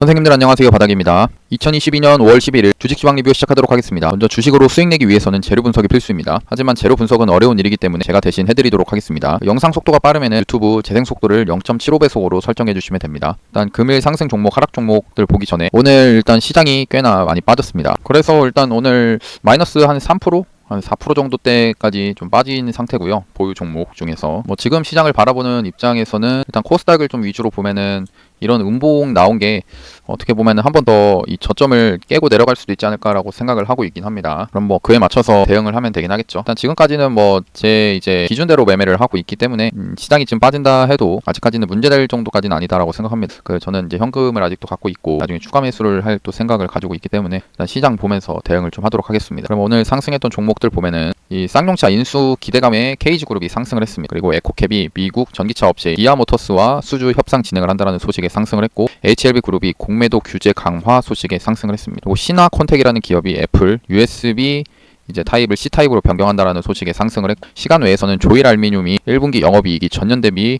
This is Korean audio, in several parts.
선생님들 안녕하세요, 바닥입니다. 2022년 5월 11일 주식 시황 리뷰 시작하도록 하겠습니다. 먼저 주식으로 수익 내기 위해서는 재료 분석이 필수입니다. 하지만 재료 분석은 어려운 일이기 때문에 제가 대신 해드리도록 하겠습니다. 영상 속도가 빠르면 유튜브 재생 속도를 0.75배속으로 설정해 주시면 됩니다. 일단 금일 상승 종목, 하락 종목들 보기 전에 오늘 일단 시장이 꽤나 많이 빠졌습니다. 그래서 일단 오늘 마이너스 한 3%? 한 4% 정도 때까지 좀 빠진 상태고요. 보유 종목 중에서 지금 시장을 바라보는 입장에서는 일단 코스닥을 좀 위주로 보면은 이런 음봉 나온 게 어떻게 보면은 한 번 더 이 저점을 깨고 내려갈 수도 있지 않을까라고 생각을 하고 있긴 합니다. 그럼 그에 맞춰서 대응을 하면 되긴 하겠죠. 일단 지금까지는 제 이제 기준대로 매매를 하고 있기 때문에 시장이 지금 빠진다 해도 아직까지는 문제될 정도까지는 아니다라고 생각합니다. 저는 이제 현금을 아직도 갖고 있고 나중에 추가 매수를 할 또 생각을 가지고 있기 때문에 일단 시장 보면서 대응을 좀 하도록 하겠습니다. 그럼 오늘 상승했던 종목들 보면은 이 쌍용차 인수 기대감에 KG그룹이 상승을 했습니다. 그리고 에코캡이 미국 전기차 업체 기아모터스와 수주 협상 진행을 한다는 소식에 상승을 했고, HLB그룹이 공매도 규제 강화 소식에 상승을 했습니다. 그리고 신화콘텍이라는 기업이 애플 USB 이제 타입을 C타입으로 변경한다라는 소식에 상승을 했고, 시간 외에서는 조일알미늄이 1분기 영업이익이 전년 대비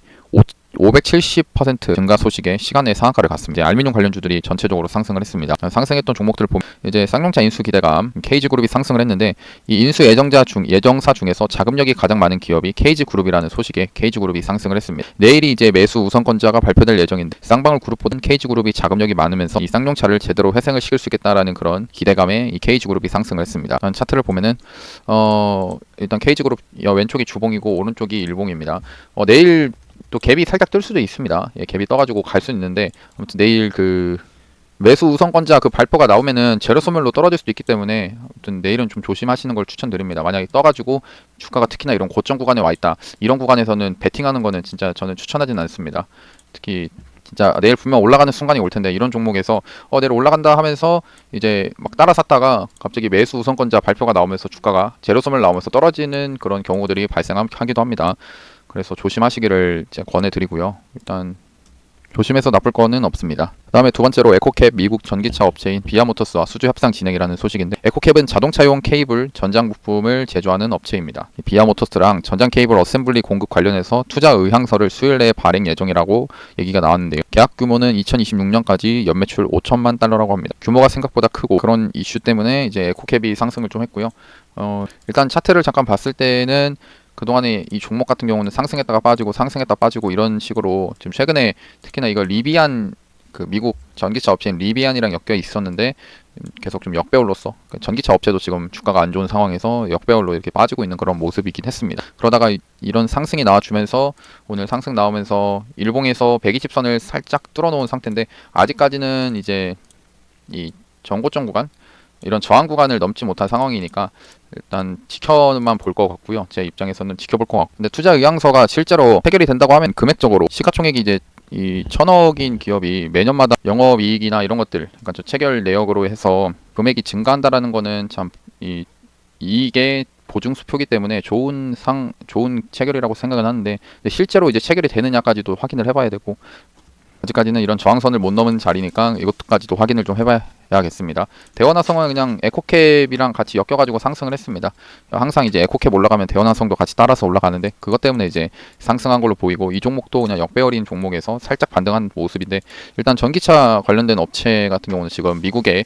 570% 증가 소식에 시간 내 상한가를 갔습니다. 알미늄 관련주들이 전체적으로 상승을 했습니다. 상승했던 종목들을 보면 이제 쌍용차 인수 기대감 KG그룹이 상승을 했는데, 이 인수 예정사 중에서 자금력이 가장 많은 기업이 KG그룹이라는 소식에 KG그룹이 상승을 했습니다. 내일이 이제 매수 우선권자가 발표될 예정인데, 쌍방울 그룹보다는 KG그룹이 자금력이 많으면서 이 쌍용차를 제대로 회생을 시킬 수 있겠다라는 그런 기대감에 이 KG그룹이 상승을 했습니다. 차트를 보면은 일단 KG그룹 왼쪽이 주봉이고 오른쪽이 일봉입니다. 내일 또 갭이 살짝 뜰 수도 있습니다. 갭이 떠가지고 갈 수 있는데, 아무튼 내일 그 매수 우선권자 그 발표가 나오면은 재료 소멸로 떨어질 수도 있기 때문에 아무튼 내일은 좀 조심하시는 걸 추천드립니다. 만약에 떠가지고 주가가 특히나 이런 고점 구간에 와 있다, 이런 구간에서는 베팅하는 거는 진짜 저는 추천하진 않습니다. 특히 진짜 내일 분명 올라가는 순간이 올 텐데, 이런 종목에서 내일 올라간다 하면서 이제 막 따라 샀다가 갑자기 매수 우선권자 발표가 나오면서 주가가 재료 소멸 나오면서 떨어지는 그런 경우들이 발생하기도 합니다. 그래서 조심하시기를 이제 권해드리고요. 일단 조심해서 나쁠 거는 없습니다. 그 다음에 두 번째로 에코캡 미국 전기차 업체인 비아모터스와 수주 협상 진행이라는 소식인데, 에코캡은 자동차용 케이블 전장 부품을 제조하는 업체입니다. 비아모터스랑 전장 케이블 어셈블리 공급 관련해서 투자 의향서를 수요일 내에 발행 예정이라고 얘기가 나왔는데요. 계약 규모는 2026년까지 연매출 5천만 달러라고 합니다. 규모가 생각보다 크고, 그런 이슈 때문에 이제 에코캡이 상승을 좀 했고요. 일단 차트를 잠깐 봤을 때는 그동안에 이 종목 같은 경우는 상승했다가 빠지고 상승했다 빠지고 이런 식으로 지금 최근에 특히나 이거 리비안 그 미국 전기차 업체인 리비안이랑 엮여 있었는데 계속 좀 역배열로서 전기차 업체도 지금 주가가 안 좋은 상황에서 역배열로 이렇게 빠지고 있는 그런 모습이긴 했습니다. 그러다가 이런 상승이 나와주면서 오늘 상승 나오면서 일봉에서 120선을 살짝 뚫어놓은 상태인데, 아직까지는 이제 이 전고점 구간, 이런 저항 구간을 넘지 못한 상황이니까 일단 지켜만 볼 것 같고요. 제 입장에서는 지켜볼 것 같고, 근데 투자 의향서가 실제로 해결이 된다고 하면 금액적으로 시가총액이 이제 이 1,000억인 기업이 매년마다 영업이익이나 이런 것들, 그러니까 저 체결 내역으로 해서 금액이 증가한다라는 거는 참 이 이익의 보증 수표기 때문에 좋은 체결이라고 생각은 하는데, 실제로 이제 체결이 되느냐까지도 확인을 해봐야 되고, 아직까지는 이런 저항선을 못 넘은 자리니까 이것까지도 확인을 좀 해봐야겠습니다. 대원화성은 그냥 에코캡이랑 같이 엮여가지고 상승을 했습니다. 항상 이제 에코캡 올라가면 대원화성도 같이 따라서 올라가는데, 그것 때문에 이제 상승한 걸로 보이고, 이 종목도 그냥 역배열인 종목에서 살짝 반등한 모습인데, 일단 전기차 관련된 업체 같은 경우는 지금 미국에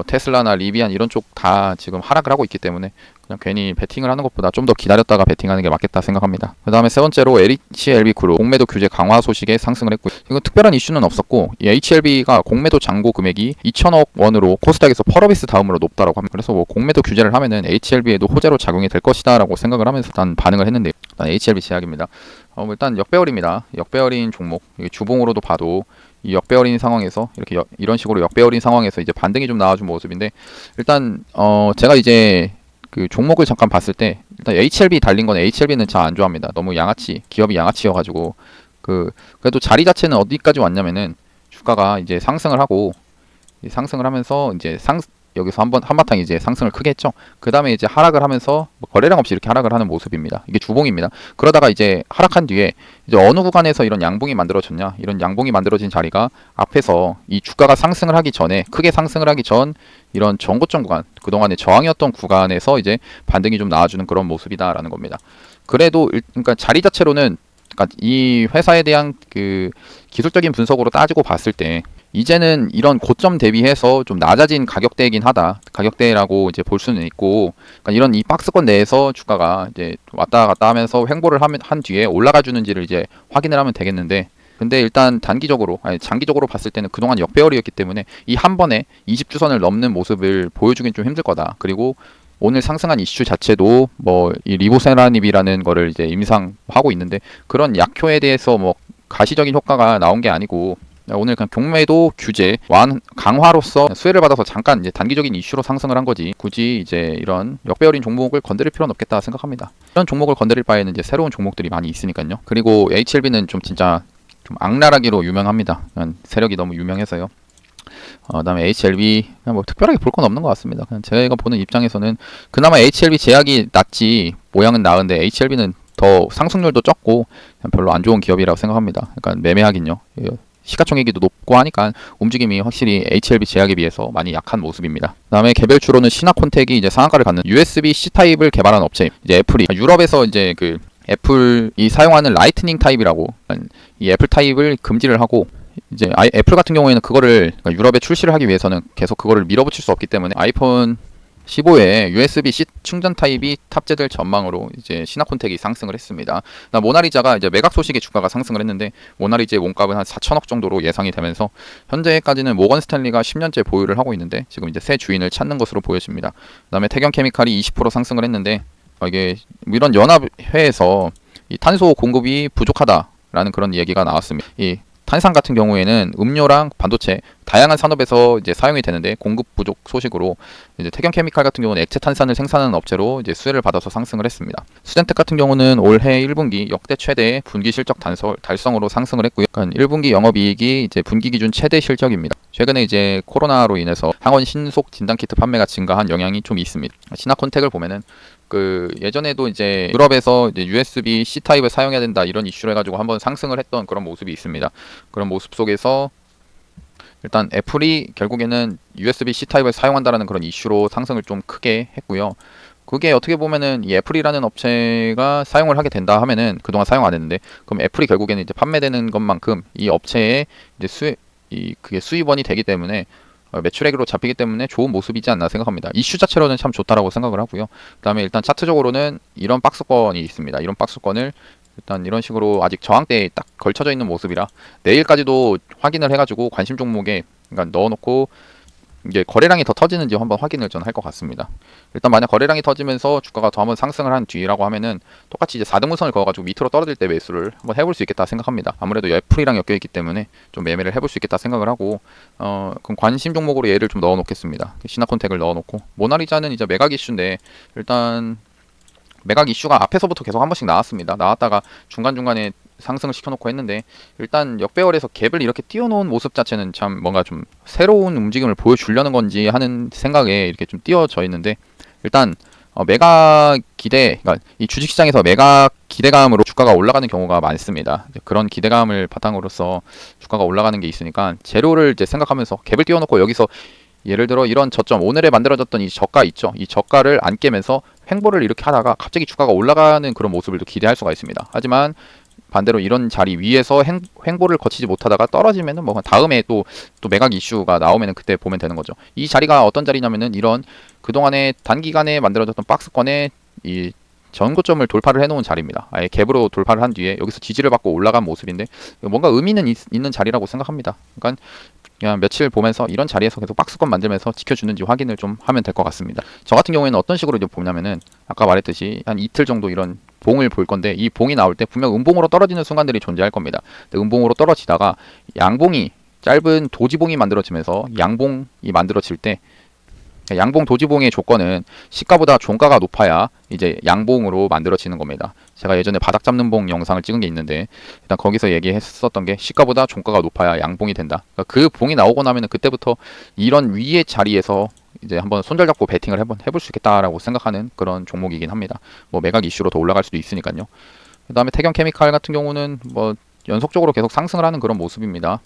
테슬라나 리비안 이런 쪽 다 지금 하락을 하고 있기 때문에 그냥 괜히 베팅을 하는 것보다 좀 더 기다렸다가 베팅하는 게 맞겠다 생각합니다. 그 다음에 세 번째로 HLB그룹 공매도 규제 강화 소식에 상승을 했고요. 이건 특별한 이슈는 없었고, 이 HLB가 공매도 잔고 금액이 2천억 원으로 코스닥에서 펄어비스 다음으로 높다라고 합니다. 그래서 공매도 규제를 하면은 HLB에도 호재로 작용이 될 것이다 라고 생각을 하면서 일단 반응을 했는데요. 일단 HLB 제약입니다. 일단 역배열입니다. 역배열인 종목, 주봉으로도 봐도 이 역배열인 상황에서 이런 식으로 역배열인 상황에서 이제 반등이 좀 나와준 모습인데, 일단 제가 이제 그 종목을 잠깐 봤을 때 일단 HLB 달린 건 HLB는 잘 안 좋아합니다. 너무 기업이 양아치여가지고 그래도 자리 자체는 어디까지 왔냐면은 주가가 이제 상승을 하고, 상승을 하면서 이제 여기서 한바탕 이제 상승을 크게 했죠. 그 다음에 이제 하락을 하면서 거래량 없이 이렇게 하락을 하는 모습입니다. 이게 주봉입니다. 그러다가 이제 하락한 뒤에 이제 어느 구간에서 이런 양봉이 만들어졌냐, 이런 양봉이 만들어진 자리가 앞에서 이 주가가 상승을 하기 전에, 크게 상승을 하기 전 이런 전고점 구간, 그동안의 저항이었던 구간에서 이제 반등이 좀 나와주는 그런 모습이다라는 겁니다. 그래도 그러니까 자리 자체로는, 그러니까 이 회사에 대한 그 기술적인 분석으로 따지고 봤을 때 이제는 이런 고점 대비해서 좀 낮아진 가격대이긴 하다. 가격대라고 이제 볼 수는 있고, 그러니까 이런 이 박스권 내에서 주가가 이제 왔다 갔다 하면서 횡보를 한 뒤에 올라가 주는지를 이제 확인을 하면 되겠는데, 근데 일단 단기적으로, 아니 장기적으로 봤을 때는 그동안 역배열이었기 때문에 이 한 번에 20주선을 넘는 모습을 보여주긴 좀 힘들 거다. 그리고 오늘 상승한 이슈 자체도 뭐 이 리보세라닙이라는 거를 이제 임상하고 있는데, 그런 약효에 대해서 뭐 가시적인 효과가 나온 게 아니고, 오늘 그냥 경매도 규제 강화로서 수혜를 받아서 잠깐 이제 단기적인 이슈로 상승을 한 거지, 굳이 이제 이런 역배열인 종목을 건드릴 필요는 없겠다 생각합니다. 이런 종목을 건드릴 바에는 이제 새로운 종목들이 많이 있으니까요. 그리고 HLB는 좀 진짜 좀 악랄하기로 유명합니다. 세력이 너무 유명해서요. 그다음에 HLB 뭐 특별하게 볼 건 없는 것 같습니다. 그냥 제가 보는 입장에서는 그나마 HLB 제약이 낫지, 모양은 나은데 HLB는 더 상승률도 적고 별로 안 좋은 기업이라고 생각합니다. 그러니까 매매하긴요. 시가총액이 높고 하니까 움직임이 확실히 HLB 제약에 비해서 많이 약한 모습입니다. 그다음에 개별주로는 신화콘텍이 이제 상한가를 갖는 USB-C 타입을 개발한 업체, 이제 애플이 유럽에서 이제 그 애플이 사용하는 라이트닝 타입이라고, 이 애플 타입을 금지를 하고, 이제 애플 같은 경우에는 그거를, 그러니까 유럽에 출시를 하기 위해서는 계속 그거를 밀어붙일 수 없기 때문에 아이폰 15에 USB-C 충전 타입이 탑재될 전망으로 이제 신화콘텍이 상승을 했습니다. 모나리자가 이제 매각 소식에 주가가 상승을 했는데, 모나리자의 몸값은 한 4천억 정도로 예상이 되면서 현재까지는 모건 스탠리가 10년째 보유를 하고 있는데 지금 이제 새 주인을 찾는 것으로 보여집니다. 그다음에 태경케미칼이 20% 상승을 했는데, 이게 이런 연합회에서 이 탄소 공급이 부족하다라는 그런 얘기가 나왔습니다. 이 탄산 같은 경우에는 음료랑 반도체 다양한 산업에서 이제 사용이 되는데, 공급 부족 소식으로 이제 태경케미칼 같은 경우는 액체 탄산을 생산하는 업체로 이제 수혜를 받아서 상승을 했습니다. 수젠텍 같은 경우는 올해 1분기 역대 최대 분기 실적 달성으로 상승을 했고요. 그러니까 1분기 영업이익이 이제 분기 기준 최대 실적입니다. 최근에 이제 코로나로 인해서 항원 신속 진단키트 판매가 증가한 영향이 좀 있습니다. 신화콘텍을 보면은 그 예전에도 이제 유럽에서 이제 USB-C 타입을 사용해야 된다 이런 이슈를 해가지고 한번 상승을 했던 그런 모습이 있습니다. 그런 모습 속에서 일단 애플이 결국에는 USB-C 타입을 사용한다라는 그런 이슈로 상승을 좀 크게 했고요. 그게 어떻게 보면은 이 애플이라는 업체가 사용을 하게 된다 하면은, 그동안 사용 안 했는데, 그럼 애플이 결국에는 이제 판매되는 것만큼 이 업체의 이제 그게 수입원이 되기 때문에 매출액으로 잡히기 때문에 좋은 모습이지 않나 생각합니다. 이슈 자체로는 참 좋다라고 생각을 하고요. 그다음에 일단 차트적으로는 이런 박스권이 있습니다. 이런 박스권을 일단 이런 식으로 아직 저항대에 딱 걸쳐져 있는 모습이라 내일까지도 확인을 해가지고 관심 종목에 그러니까 넣어놓고 이게 거래량이 더 터지는지 한번 확인을 전 할 것 같습니다. 일단 만약 거래량이 터지면서 주가가 더 한번 상승을 한 뒤라고 하면은 똑같이 이제 4등분선을 그어가지고 밑으로 떨어질 때 매수를 한번 해볼 수 있겠다 생각합니다. 아무래도 애플이랑 엮여있기 때문에 좀 매매를 해볼 수 있겠다 생각을 하고, 그럼 관심 종목으로 얘를 좀 넣어놓겠습니다. 신화콘텍을 넣어놓고, 모나리자는 이제 매각 이슈인데, 일단 매각 이슈가 앞에서부터 계속 한 번씩 나왔습니다. 나왔다가 중간중간에 상승을 시켜놓고 했는데, 일단 역배열에서 갭을 이렇게 띄워놓은 모습 자체는 참 뭔가 좀 새로운 움직임을 보여주려는 건지 하는 생각에 이렇게 좀 띄워져 있는데, 일단 매각 기대, 그러니까 이 주식시장에서 매각 기대감으로 주가가 올라가는 경우가 많습니다. 그런 기대감을 바탕으로서 주가가 올라가는 게 있으니까 재료를 이제 생각하면서 갭을 띄워놓고, 여기서 예를 들어 이런 저점, 오늘에 만들어졌던 이 저가 있죠. 이 저가를 안 깨면서 횡보를 이렇게 하다가 갑자기 주가가 올라가는 그런 모습을 또 기대할 수가 있습니다. 하지만 반대로 이런 자리 위에서 횡보를 거치지 못하다가 떨어지면은 뭐 다음에 또 매각 이슈가 나오면은 그때 보면 되는 거죠. 이 자리가 어떤 자리냐면은 이런 그동안에 단기간에 만들어졌던 박스권의 이 전고점을 돌파를 해놓은 자리입니다. 아예 갭으로 돌파를 한 뒤에 여기서 지지를 받고 올라간 모습인데, 뭔가 의미는 있는 자리라고 생각합니다. 그러니까 그냥 며칠 보면서 이런 자리에서 계속 박스권 만들면서 지켜주는지 확인을 좀 하면 될 것 같습니다. 저 같은 경우에는 어떤 식으로 이제 보냐면은, 아까 말했듯이 한 이틀 정도 이런 봉을 볼 건데, 이 봉이 나올 때 분명 음봉으로 떨어지는 순간들이 존재할 겁니다. 근데 음봉으로 떨어지다가 양봉이, 짧은 도지봉이 만들어지면서 양봉이 만들어질 때, 양봉 도지봉의 조건은 시가보다 종가가 높아야 이제 양봉으로 만들어지는 겁니다. 제가 예전에 바닥 잡는 봉 영상을 찍은 게 있는데, 일단 거기서 얘기했었던 게 시가보다 종가가 높아야 양봉이 된다. 그러니까 그 봉이 나오고 나면은 그때부터 이런 위의 자리에서 이제 한번 손절 잡고 베팅을 해볼 수 있겠다라고 생각하는 그런 종목이긴 합니다. 뭐 매각 이슈로 더 올라갈 수도 있으니까요. 그다음에 태경케미칼 같은 경우는 뭐 연속적으로 계속 상승을 하는 그런 모습입니다.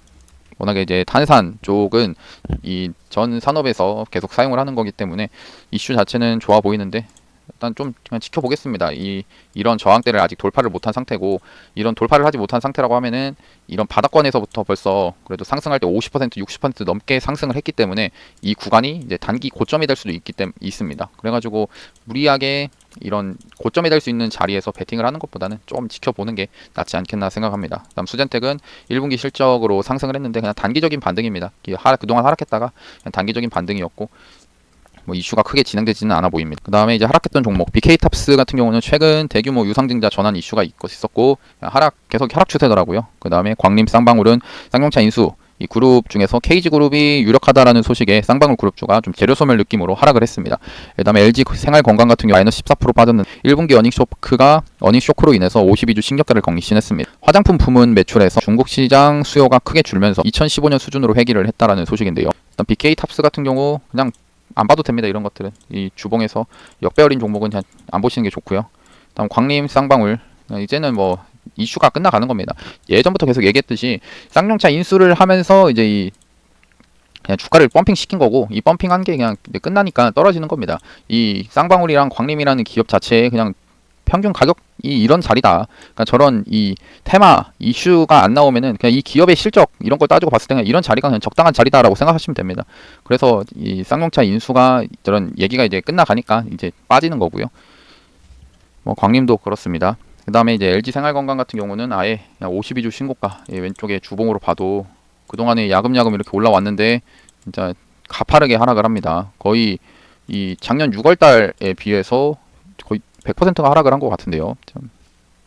워낙에 이제 탄산 쪽은 이 전 산업에서 계속 사용을 하는 거기 때문에 이슈 자체는 좋아 보이는데, 일단 좀 그냥 지켜보겠습니다. 이런 저항대를 아직 돌파를 못한 상태고, 이런 돌파를 하지 못한 상태라고 하면은 이런 바닥권에서부터 벌써 그래도 상승할 때 50% 60% 넘게 상승을 했기 때문에 이 구간이 이제 단기 고점이 될 수도 있습니다. 그래가지고 무리하게 이런 고점이 될 수 있는 자리에서 베팅을 하는 것보다는 좀 지켜보는 게 낫지 않겠나 생각합니다. 다음 수젠텍은 1분기 실적으로 상승을 했는데 그냥 단기적인 반등입니다. 그동안 하락했다가 그냥 단기적인 반등이었고, 뭐 이슈가 크게 진행되지는 않아 보입니다. 그 다음에 이제 하락했던 종목 BK탑스 같은 경우는 최근 대규모 유상증자 전환 이슈가 있었고 계속 하락 추세더라고요. 그 다음에 광림 쌍방울은 쌍용차 인수 이 그룹 중에서 KG그룹이 유력하다라는 소식에 쌍방울 그룹주가 좀 재료소멸 느낌으로 하락을 했습니다. 그 다음에 LG 생활건강 같은 경우 마이너스 14% 빠졌는 1분기 어닝 쇼크로 인해서 52주 신격가를 경신했습니다. 화장품 부문 매출에서 중국 시장 수요가 크게 줄면서 2015년 수준으로 회귀를 했다라는 소식인데요. 일단 BK탑스 같은 경우 그냥 안 봐도 됩니다. 이런 것들은 이 주봉에서 역배열인 종목은 그냥 안 보시는 게 좋고요. 다음 광림 쌍방울 이제는 뭐 이슈가 끝나가는 겁니다. 예전부터 계속 얘기했듯이 쌍용차 인수를 하면서 이제 그냥 주가를 펌핑 시킨 거고, 이 펌핑한 게 그냥 끝나니까 떨어지는 겁니다. 이 쌍방울이랑 광림이라는 기업 자체에 그냥 평균 가격이 이런 자리다. 그러니까 저런 이 테마 이슈가 안 나오면은 그냥 이 기업의 실적 이런 걸 따지고 봤을 때는 이런 자리가 그냥 적당한 자리다라고 생각하시면 됩니다. 그래서 이 쌍용차 인수가 저런 얘기가 이제 끝나가니까 이제 빠지는 거고요. 뭐 광림도 그렇습니다. 그 다음에 이제 LG 생활건강 같은 경우는 아예 그냥 52주 신고가, 왼쪽에 주봉으로 봐도 그동안에 야금야금 이렇게 올라왔는데 진짜 가파르게 하락을 합니다. 거의 이 작년 6월달에 비해서 거의 100%가 하락을 한 것 같은데요. 참.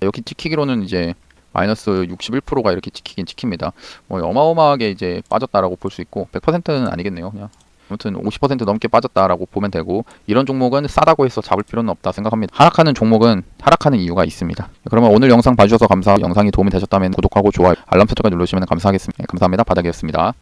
여기 찍히기로는 이제 마이너스 61%가 이렇게 찍히긴 찍힙니다. 뭐 어마어마하게 이제 빠졌다라고 볼 수 있고 100%는 아니겠네요. 그냥 아무튼 50% 넘게 빠졌다라고 보면 되고, 이런 종목은 싸다고 해서 잡을 필요는 없다 생각합니다. 하락하는 종목은 하락하는 이유가 있습니다. 그러면 오늘 영상 봐주셔서 감사하고, 영상이 도움이 되셨다면 구독하고 좋아요, 알람 설정까지 눌러주시면 감사하겠습니다. 감사합니다. 바닥이었습니다.